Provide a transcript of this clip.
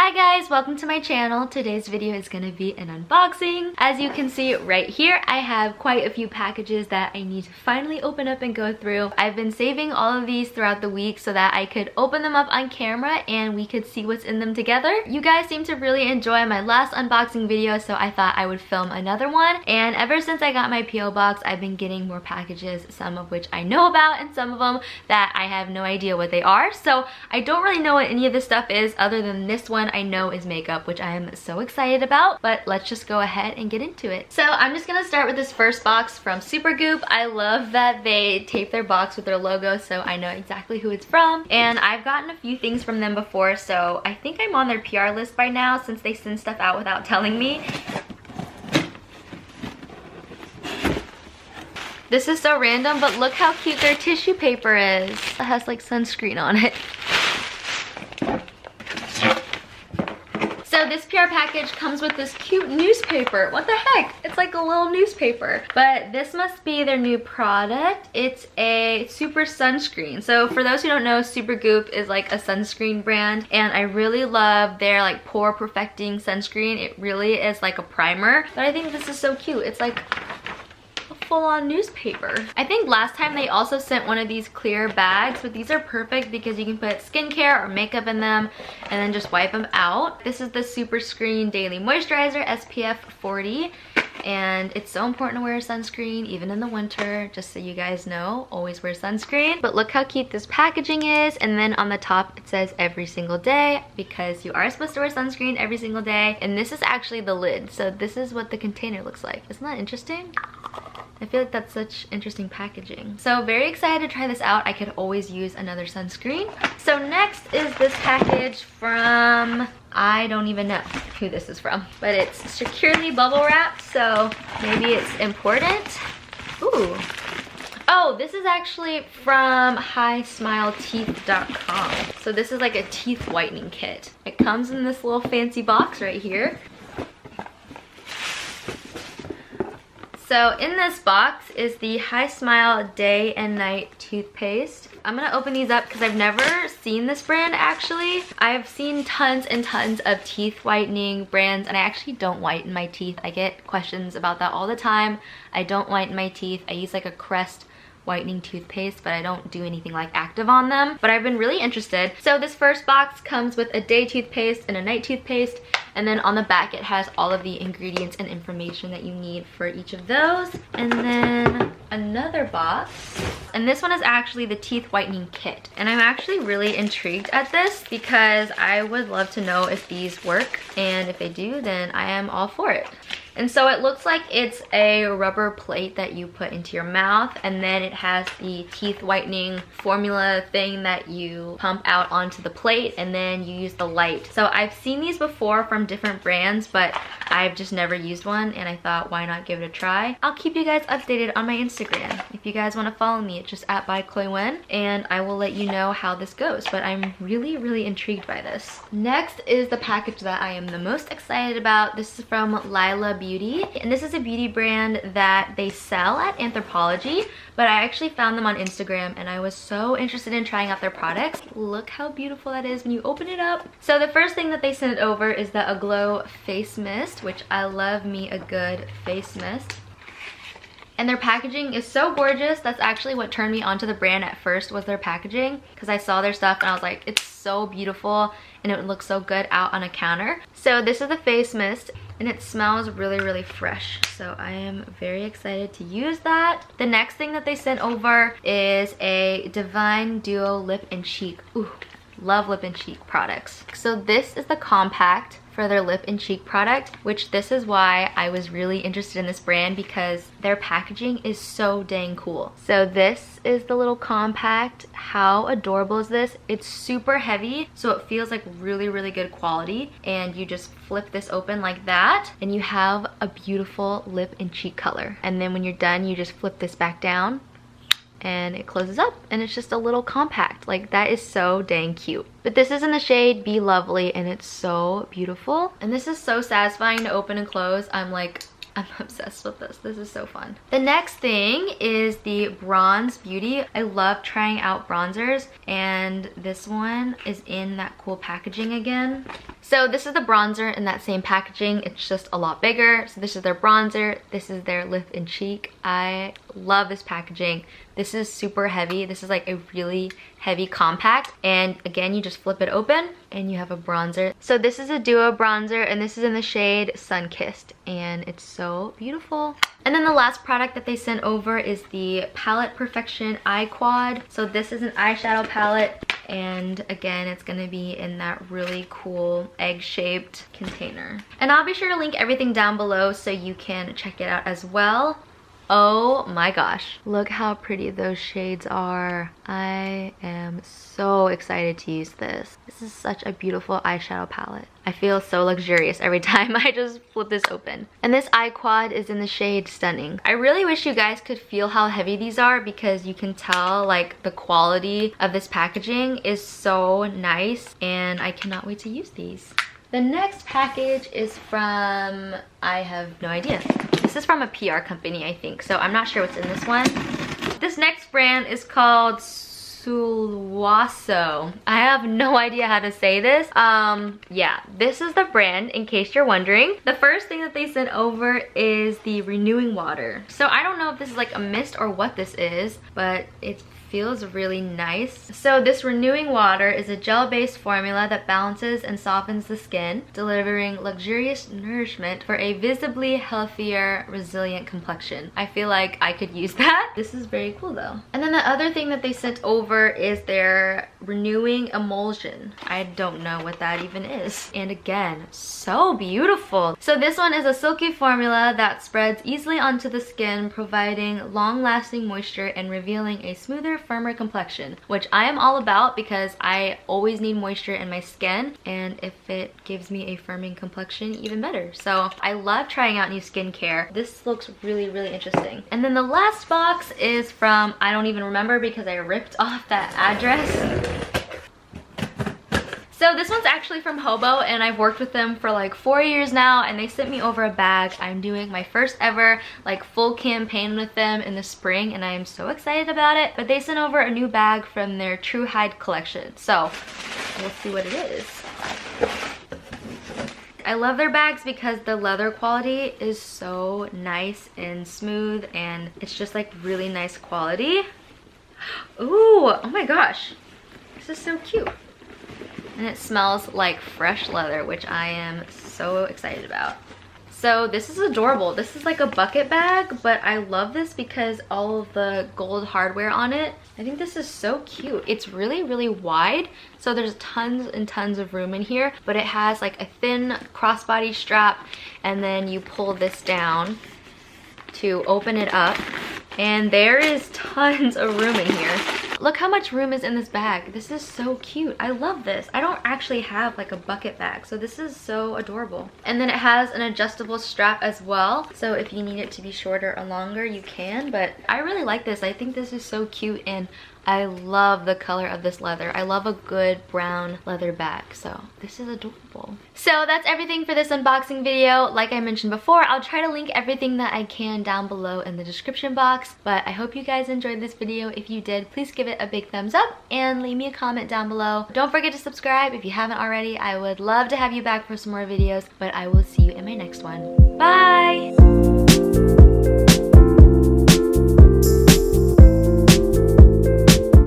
Hi guys, welcome to my channel. Today's video is going to be an unboxing. As you can see right here, I have quite a few packages that I need to finally open up and go through. I've been saving all of these throughout the week so that I could open them up on camera and we could see what's in them together. You guys seem to really enjoy my last unboxing video, so I thought I would film another one. And ever since I got my PO box, I've been getting more packages, some of which I know about and some of them that I have no idea what they are. So I don't really know what any of this stuff is other than this one I know is makeup, which I am so excited about, but let's just go ahead and get into it. So I'm just gonna start with this first box from Supergoop. I love that they tape their box with their logo so I know exactly who it's from, and I've gotten a few things from them before, so I think I'm on their PR list by now since they send stuff out without telling me. This is so random, but look how cute their tissue paper is. It has like sunscreen on it. So this PR package comes with this cute newspaper. What the heck? It's like a little newspaper. But this must be their new product. It's a super sunscreen. So for those who don't know, Supergoop is like a sunscreen brand, and I really love their like pore perfecting sunscreen. It really is like a primer, but I think this is so cute. It's like full-on newspaper. I think last time they also sent one of these clear bags, but these are perfect because you can put skincare or makeup in them and then just wipe them out. This is the Super Screen Daily Moisturizer SPF 40, and it's so important to wear sunscreen even in the winter, just so you guys know, always wear sunscreen. But look how cute this packaging is, and then on the top it says every single day because you are supposed to wear sunscreen every single day. And this is actually the lid, so this is what the container looks like. Isn't that interesting? I feel like that's such interesting packaging. So very excited to try this out. I could always use another sunscreen. So next is this package from, I don't even know who this is from, but it's securely bubble wrapped, so maybe it's important. Ooh. Oh, this is actually from HiSmileTeeth.com. So this is like a teeth whitening kit. It comes in this little fancy box right here. So in this box is the HiSmile Day and Night toothpaste. I'm gonna open these up because I've never seen this brand actually. I've seen tons and tons of teeth whitening brands, and I actually don't whiten my teeth. I get questions about that all the time. I don't whiten my teeth. I use like a Crest whitening toothpaste, but I don't do anything like active on them. But I've been really interested. So this first box comes with a day toothpaste and a night toothpaste, and then on the back it has all of the ingredients and information that you need for each of those. And then another box, and this one is actually the teeth whitening kit. And I'm actually really intrigued at this because I would love to know if these work, and if they do, then I am all for it. And so it looks like it's a rubber plate that you put into your mouth, and then it has the teeth whitening formula thing that you pump out onto the plate, and then you use the light. So I've seen these before from different brands, but I've just never used one, and I thought, why not give it a try? I'll keep you guys updated on my Instagram. If you guys want to follow me, it's just @byCloeWen, and I will let you know how this goes. But I'm really intrigued by this. Next is the package that I am the most excited about. This is from Lila Beauty, and this is a beauty brand that they sell at Anthropologie, but I actually found them on Instagram and I was so interested in trying out their products. Look how beautiful that is when you open it up. So the first thing that they sent over is the Aglow face mist, which I love me a good face mist. And their packaging is so gorgeous. That's actually what turned me onto the brand at first, was their packaging, because I saw their stuff and I was like, it's so beautiful and it would look so good out on a counter. So this is the face mist, and it smells really fresh, so I am very excited to use that. The next thing that they sent over is a Divine Duo Lip and Cheek. Ooh, love lip and cheek products. So this is the compact for their lip and cheek product, which this is why I was really interested in this brand, because their packaging is so dang cool. So this is the little compact. How adorable is this? It's super heavy, so it feels like really good quality, and you just flip this open like that and you have a beautiful lip and cheek color. And then when you're done, you just flip this back down and it closes up, and it's just a little compact. Like, that is so dang cute. But this is in the shade Be Lovely, and it's so beautiful, and this is so satisfying to open and close. I'm obsessed with this. This is so fun. The next thing is the Bronze Beauty. I love trying out bronzers, and this one is in that cool packaging again. So this is the bronzer in that same packaging. It's just a lot bigger. So this is their bronzer. This is their lip and cheek. I love this packaging. This is super heavy. This is like a really heavy compact. And again, you just flip it open and you have a bronzer. So this is a duo bronzer and this is in the shade Sun Kissed. And it's so beautiful. And then the last product that they sent over is the Palette Perfection Eye Quad. So this is an eyeshadow palette. And again, it's gonna be in that really cool egg-shaped container. And I'll be sure to link everything down below so you can check it out as well. Oh my gosh, look how pretty those shades are. I am so excited to use this. This is such a beautiful eyeshadow palette. I feel so luxurious every time I just flip this open. And this eye quad is in the shade Stunning. I really wish you guys could feel how heavy these are because you can tell like the quality of this packaging is so nice and I cannot wait to use these. The next package is from, I have no idea. This is from a PR company, I think. So I'm not sure what's in this one. This next brand is called Sulwaso. I have no idea how to say this. Yeah, this is the brand in case you're wondering. The first thing that they sent over is the renewing water. So I don't know if this is like a mist or what this is, but it feels really nice. So this renewing water is a gel-based formula that balances and softens the skin, delivering luxurious nourishment for a visibly healthier, resilient complexion. I feel like I could use that. This is very cool though. And then the other thing that they sent over is their renewing emulsion. I don't know what that even is. And again, so beautiful. So this one is a silky formula that spreads easily onto the skin, providing long-lasting moisture and revealing a smoother, firmer complexion, which I am all about because I always need moisture in my skin, and if it gives me a firming complexion, even better. So I love trying out new skincare. This looks really, really interesting. And then the last box is from, I don't even remember because I ripped off that address. So this one's actually from Hobo and I've worked with them for like 4 years now and they sent me over a bag. I'm doing my first ever like full campaign with them in the spring and I am so excited about it. But they sent over a new bag from their True Hide collection. So we'll see what it is. I love their bags because the leather quality is so nice and smooth and it's just like really nice quality. Ooh, oh my gosh. This is so cute. And it smells like fresh leather, which I am so excited about. So this is adorable. This is like a bucket bag, but I love this because all of the gold hardware on it. I think this is so cute. It's really, really wide. So there's tons and tons of room in here, but it has like a thin crossbody strap and then you pull this down to open it up. And there is tons of room in here. Look how much room is in this bag. This is so cute. I love this. I don't actually have like a bucket bag, so this is so adorable. And then it has an adjustable strap as well. So if you need it to be shorter or longer, you can. But I really like this. I think this is so cute and I love the color of this leather. I love a good brown leather bag, so this is adorable. So that's everything for this unboxing video. Like I mentioned before, I'll try to link everything that I can down below in the description box, but I hope you guys enjoyed this video. If you did, please give it a big thumbs up and leave me a comment down below. Don't forget to subscribe if you haven't already. I would love to have you back for some more videos, but I will see you in my next one. Bye!